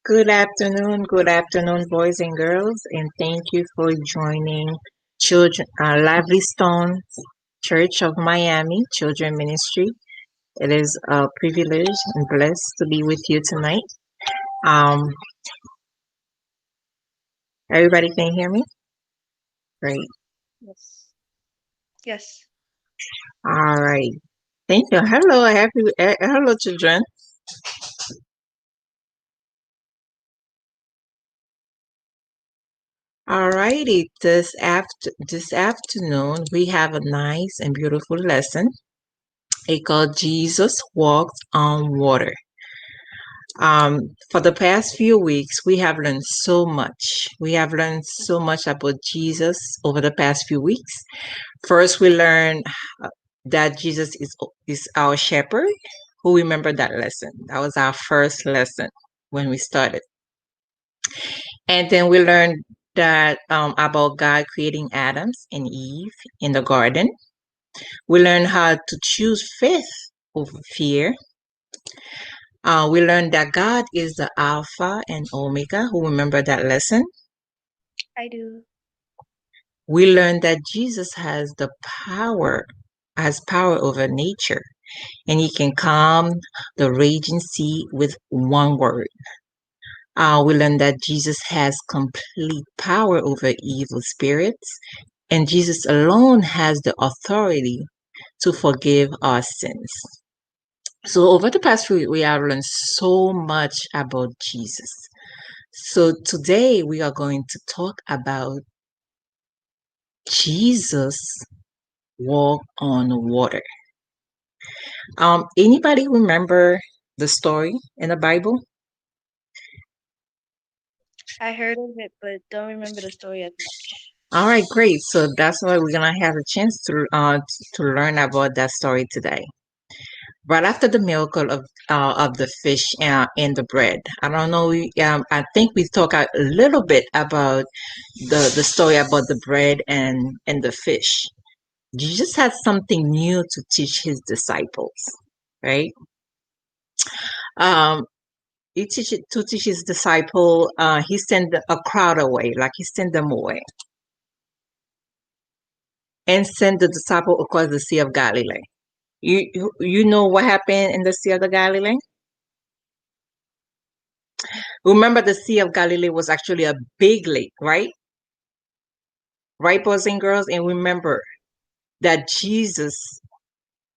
Good afternoon, boys and girls, and thank you for joining Lively Stone Church of Miami Children Ministry. It is a privilege and blessed to be with you tonight. Um, Everybody can hear me? Great. Yes. Yes. All right. Thank you. Hello, children. All righty. This afternoon we have a nice and beautiful lesson. It called Jesus Walked on Water. For the past few weeks, we have learned so much. We have learned so much about Jesus over the past few weeks. First, we learned that Jesus is our shepherd. Who remember that lesson? That was our first lesson when we started. And then we learned that about God creating Adam and Eve in the garden. We learned how to choose faith over fear. We learned that God is the Alpha and Omega. Who remember that lesson? I do. We learned that Jesus has power over nature, and he can calm the raging sea with one word. We learned that Jesus has complete power over evil spirits, and Jesus alone has the authority to forgive our sins. So over the past few weeks, we have learned so much about Jesus. So today we are going to talk about Jesus walk on water. Anybody remember the story in the Bible? I heard of it, but don't remember the story as much. All right, great. So that's why we're gonna have a chance to learn about that story today. Right after the miracle of the fish and the bread, I don't know. I think we talk a little bit about the story about the bread and the fish. Jesus had something new to teach his disciples, right? Um, to teach his disciple. He sent a crowd away, like he sent them away, and sent the disciple across the Sea of Galilee. You know what happened in the Sea of the Galilee? Remember, the Sea of Galilee was actually a big lake, right? Right, boys and girls, and remember that Jesus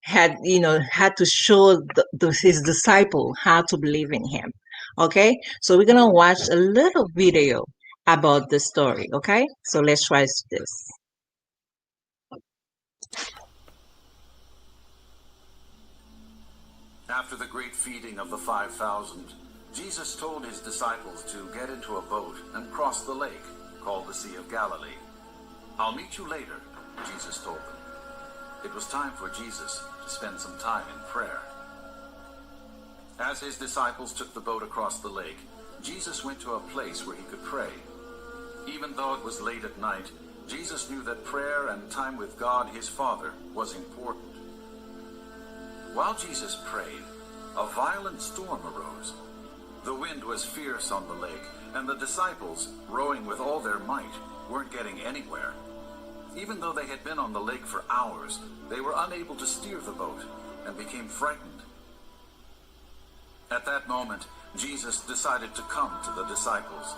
had to show his disciple how to believe in him. Okay, so we're gonna watch a little video about the story. Okay, so let's try this. After the great feeding of the 5,000, Jesus told his disciples to get into a boat and cross the lake, called the Sea of Galilee. "I'll meet you later," Jesus told them. It was time for Jesus to spend some time in prayer. As his disciples took the boat across the lake, Jesus went to a place where he could pray. Even though it was late at night, Jesus knew that prayer and time with God, his Father, was important. While Jesus prayed, a violent storm arose. The wind was fierce on the lake, and the disciples, rowing with all their might, weren't getting anywhere. Even though they had been on the lake for hours, they were unable to steer the boat and became frightened. At that moment, Jesus decided to come to the disciples.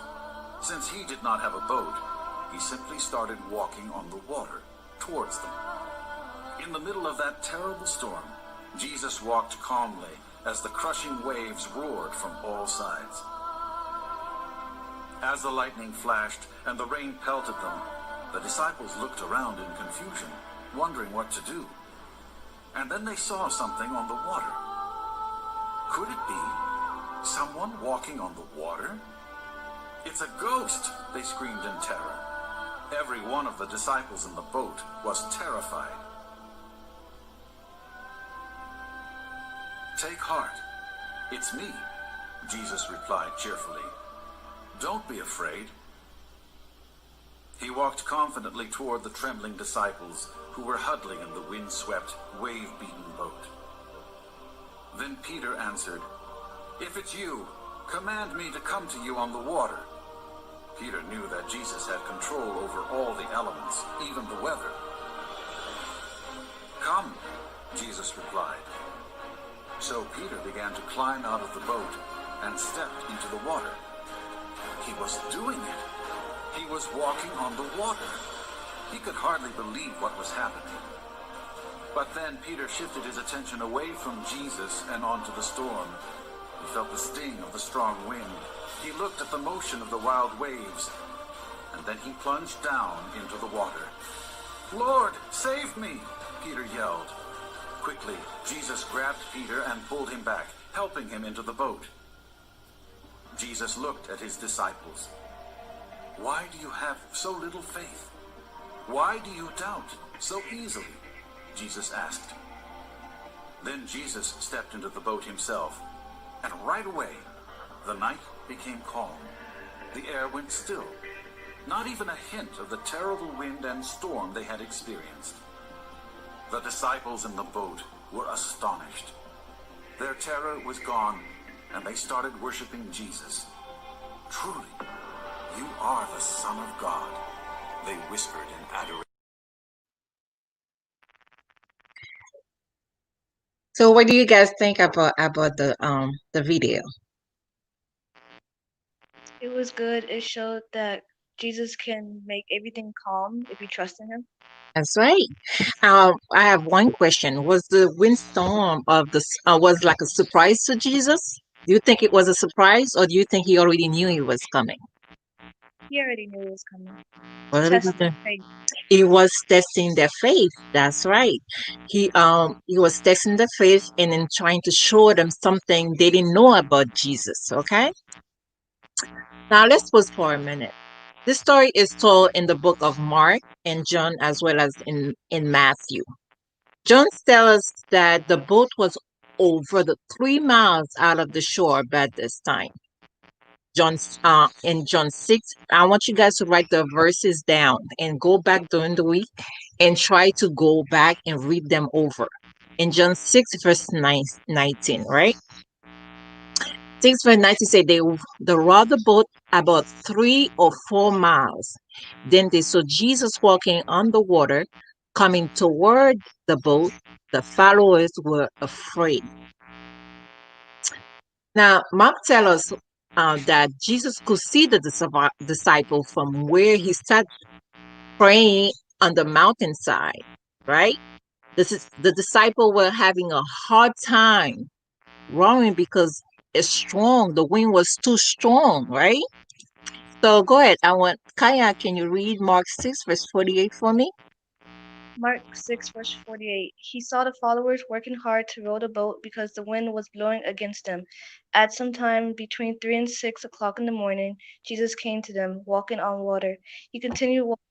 Since he did not have a boat, he simply started walking on the water towards them. In the middle of that terrible storm, Jesus walked calmly as the crushing waves roared from all sides. As the lightning flashed and the rain pelted them, the disciples looked around in confusion, wondering what to do. And then they saw something on the water. Could it be someone walking on the water? "It's a ghost!" they screamed in terror. Every one of the disciples in the boat was terrified. "Take heart, it's me," Jesus replied cheerfully. "Don't be afraid." He walked confidently toward the trembling disciples who were huddling in the wind-swept, wave-beaten boat. Then Peter answered, "If it's you, Command me to come to you on the water. Peter knew that Jesus had control over all the elements, even the weather. Come, Jesus replied. So Peter began to climb out of the boat and stepped into the water. He was doing it. He was walking on the water. He could hardly believe what was happening. But then Peter shifted his attention away from Jesus and onto the storm. He felt the sting of the strong wind. He looked at the motion of the wild waves, and then he plunged down into the water. "Lord, save me!" Peter yelled. Quickly, Jesus grabbed Peter and pulled him back, helping him into the boat. Jesus looked at his disciples. "Why do you have so little faith? Why do you doubt so easily?" Jesus asked. Then Jesus stepped into the boat himself, and right away, the night became calm. The air went still. Not even a hint of the terrible wind and storm they had experienced. The disciples in the boat were astonished. Their terror was gone, and they started worshiping Jesus. "Truly, you are the Son of God," they whispered in adoration. So what do you guys think about the video? It was good. It showed that Jesus can make everything calm if you trust in him. That's right. I have one question. Was the windstorm was like a surprise to Jesus? Do you think it was a surprise, or do you think he already knew it was coming? He already knew it was coming. Well, Test their faith. he was testing their faith. That's right. He was testing their faith and then trying to show them something they didn't know about Jesus. Okay. Now let's pause for a minute. This story is told in the book of Mark and John, as well as in Matthew. John tells us that the boat was over the 3 miles out of the shore by this time. In John 6, I want you guys to write the verses down and go back during the week and try to go back and read them over. In John 6, verse 19, right? 6 verse 19 say they rowed the boat about 3 or 4 miles. Then they saw Jesus walking on the water, coming toward the boat. The followers were afraid. Now, Mark tells us that Jesus could see the disciple from where he sat praying on the mountainside, right? The disciple were having a hard time rowing because it's strong. The wind was too strong, right? So go ahead. Kaya, can you read Mark 6, verse 48 for me? Mark 6, verse 48. He saw the followers working hard to row the boat because the wind was blowing against them. At some time between 3 and 6 o'clock in the morning, Jesus came to them, walking on water. He continued walking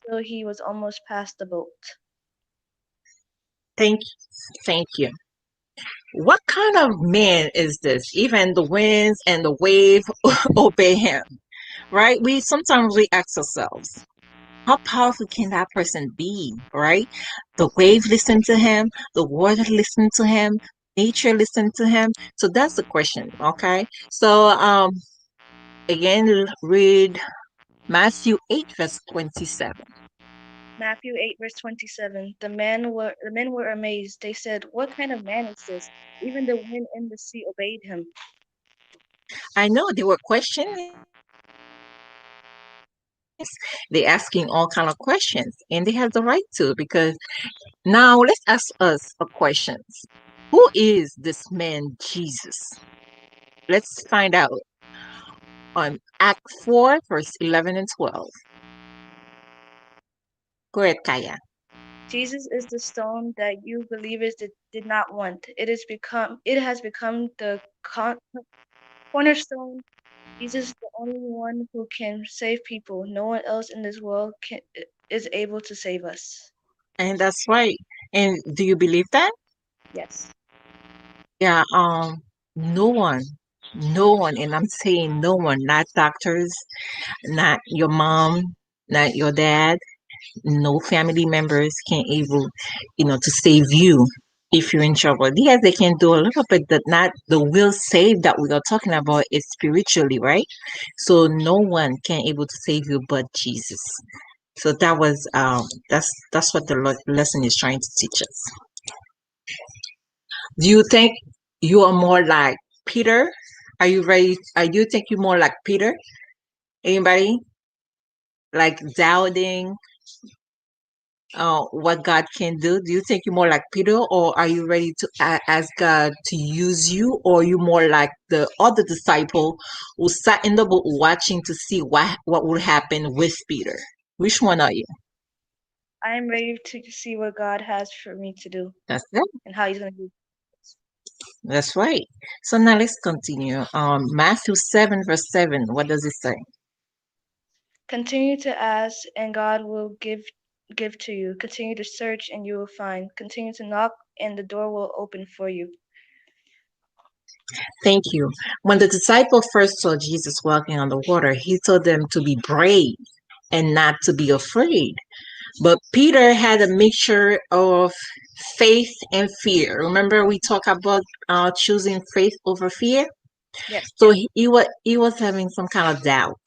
until he was almost past the boat. Thank you. What kind of man is this? Even the winds and the wave obey him, right? Sometimes we ask ourselves, how powerful can that person be, right? The wave listened to him, the water listened to him, nature listened to him. So that's the question, okay? So again, read Matthew 8, verse 27. Matthew 8, verse 27. The men were amazed. They said, "What kind of man is this? Even the wind and the sea obeyed him." I know they were questioning. They're asking all kind of questions, and they have the right to, because now let's ask us a question. Who is this man Jesus? Let's find out on Act 4, verse 11 and 12. Go ahead, Kaya. Jesus is the stone that you believers did not want. It has become the cornerstone. Jesus is the only one who can save people. No one else in this world is able to save us. And that's right. And do you believe that? Yes. Yeah, no one, and I'm saying no one, not doctors, not your mom, not your dad, no family members can able, to save you. if you're in trouble. Yes, they can do a little bit, but not the will save that we are talking about is spiritually, right? So no one can able to save you but Jesus. So that was that's what the lesson is trying to teach us. Do you think you are more like Peter? Are you ready? Do you think you're more like Peter? Anybody like doubting what God can do? Do you think you're more like Peter, or are you ready to ask God to use you, or you more like the other disciple who sat in the boat watching to see what will happen with Peter? Which one are you? I am ready to see what God has for me to do That's it. and how He's going to do it. That's right. So now let's continue. Matthew 7 verse 7. What does it say? Continue to ask, and God will give to you. Continue to search, and you will find. Continue to knock, and the door will open for you. Thank you. When the disciple first saw Jesus walking on the water, he told them to be brave and not to be afraid. But Peter had a mixture of faith and fear. Remember, we talked about choosing faith over fear. Yes. So he was having some kind of doubt.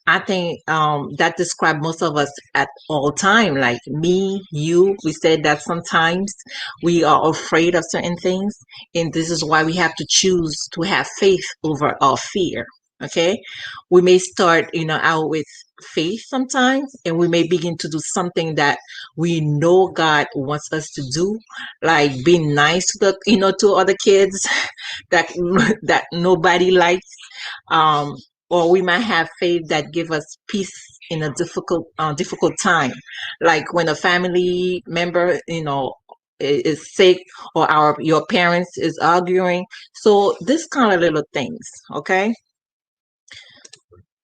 I think that describes most of us at all time. Like me, you, we said that sometimes we are afraid of certain things, and this is why we have to choose to have faith over our fear. Okay, we may start, out with faith sometimes, and we may begin to do something that we know God wants us to do, like being nice to to other kids that that nobody likes. Um, or we might have faith that give us peace in a difficult time, like when a family member is sick, or your parents is arguing. So this kind of little things. Okay,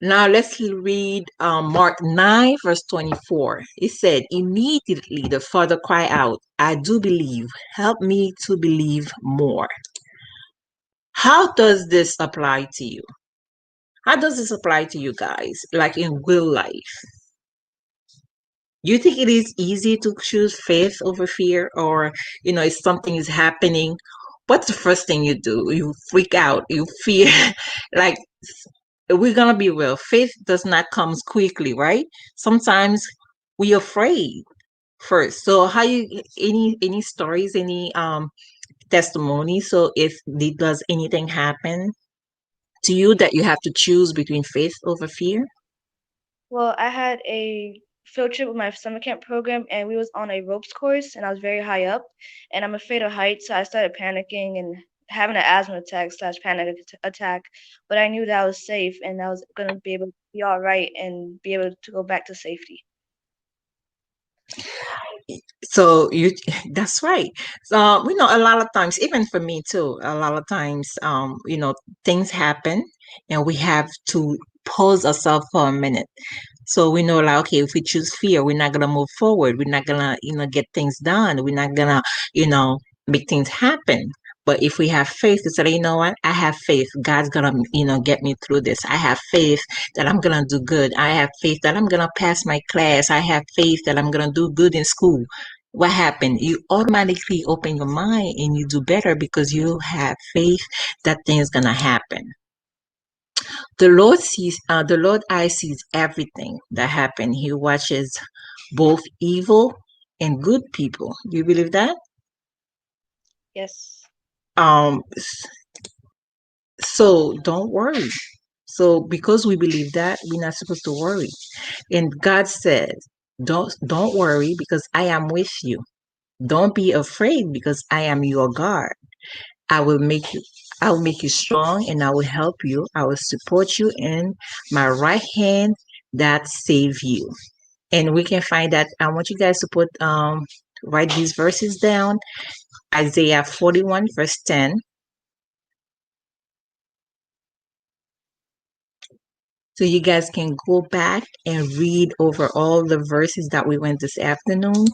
now let's read Mark 9 verse 24. It said, immediately the father cried out, I do believe, help me to believe more. How does this apply to you? How does this apply to you guys, like in real life? Do you think it is easy to choose faith over fear? Or, if something is happening, what's the first thing you do? You freak out, you fear. Like, we're going to be real. Faith does not come quickly, right? Sometimes we're afraid first. So any stories, any testimony? So if does anything happen to you that you have to choose between faith over fear? Well, I had a field trip with my summer camp program, and we was on a ropes course, and I was very high up, and I'm afraid of heights, so I started panicking and having an asthma attack / panic attack. But I knew that I was safe, and I was gonna be able to be all right and be able to go back to safety. So you that's right. So we know a lot of times, even for me too, a lot of times things happen, and we have to pause ourselves for a minute. So we know, like, okay, if we choose fear, we're not gonna move forward. We're not gonna, get things done. We're not gonna, make things happen. But if we have faith to say, you know what, I have faith. God's gonna, get me through this. I have faith that I'm gonna do good. I have faith that I'm gonna pass my class. I have faith that I'm gonna do good in school. What happened? You automatically open your mind and you do better because you have faith that things gonna happen. The Lord eye sees everything that happened. He watches both evil and good people. Do you believe that? Yes. Um, so don't worry. So because we believe that, we're not supposed to worry. And God says, don't worry because I am with you. Don't be afraid because I am your God. I will make you I will make you strong and I will help you. I will support you in my right hand that save you. And we can find that. I want you guys to write these verses down. Isaiah 41 verse 10. So you guys can go back and read over all the verses that we went this afternoon.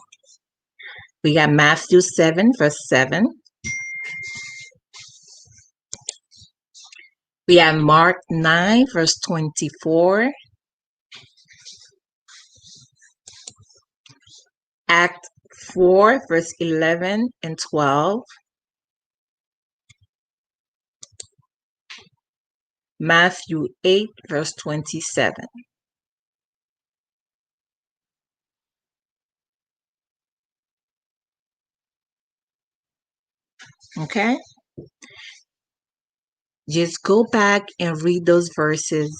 We got Matthew 7 verse 7. We have Mark 9 verse 24. Act 4, verse 11 and 12. Matthew 8, verse 27. Okay? Just go back and read those verses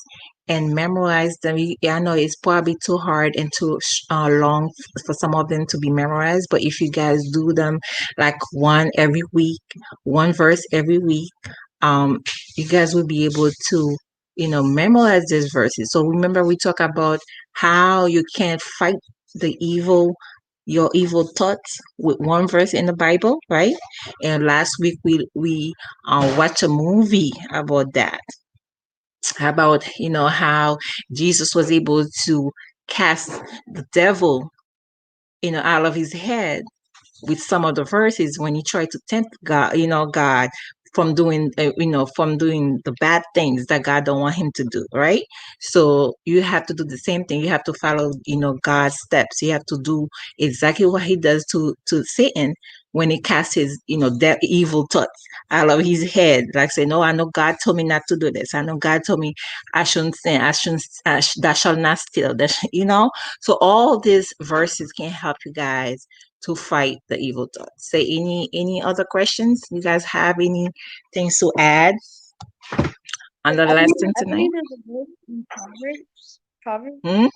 and memorize them. I know it's probably too hard and too long for some of them to be memorized, but if you guys do them like one every week, one verse every week, you guys will be able to, memorize these verses. So remember, we talk about how you can't fight the your evil thoughts with one verse in the Bible, right? And last week we watched a movie about that, about how Jesus was able to cast the devil out of his head with some of the verses when he tried to tempt God, God from doing, from doing the bad things that God don't want him to do, right? So you have to do the same thing. You have to follow, God's steps. You have to do exactly what he does to Satan when he casts his, that evil thoughts out of his head. Like say, no, I know God told me not to do this. I know God told me I shouldn't sin. That shall not steal. So all these verses can help you guys to fight the evil thoughts. Say any other questions? You guys have any things to add on the lesson I tonight? believe there's a verse in Proverbs. Proverbs. Hmm?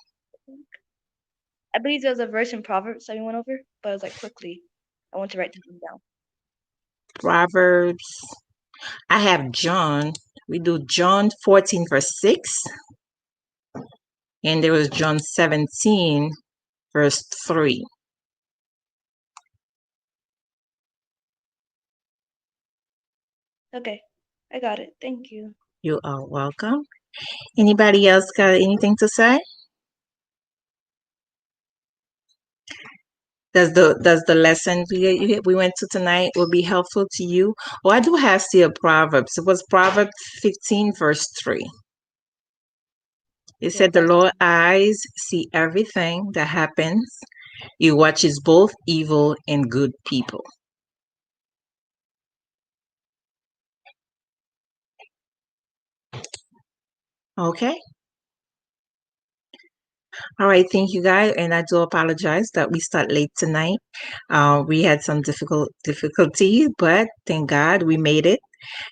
I believe there's a verse in Proverbs that we went over, but it was like quickly. I want to write something down. Proverbs. I have John. We do John 14, verse 6. And there was John 17, verse 3. Okay, I got it. Thank you. You are welcome. Anybody else got anything to say? Does the lesson we went to tonight will be helpful to you? Oh, I do have still Proverbs. It was Proverbs 15, verse 3. It said, the Lord's eyes see everything that happens. He watches both evil and good people. Okay. All right. Thank you, guys. And I do apologize that we start late tonight. We had some difficulties, but thank God we made it.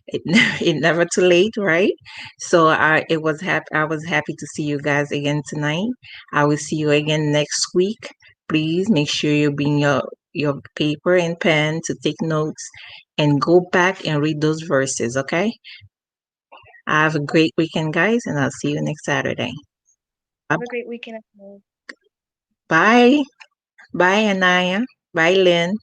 It never too late, right? So I was happy to see you guys again tonight. I will see you again next week. Please make sure you bring your paper and pen to take notes and go back and read those verses, okay? Have a great weekend, guys, and I'll see you next Saturday. Have a great weekend. Bye. Bye, Anaya. Bye, Lynn.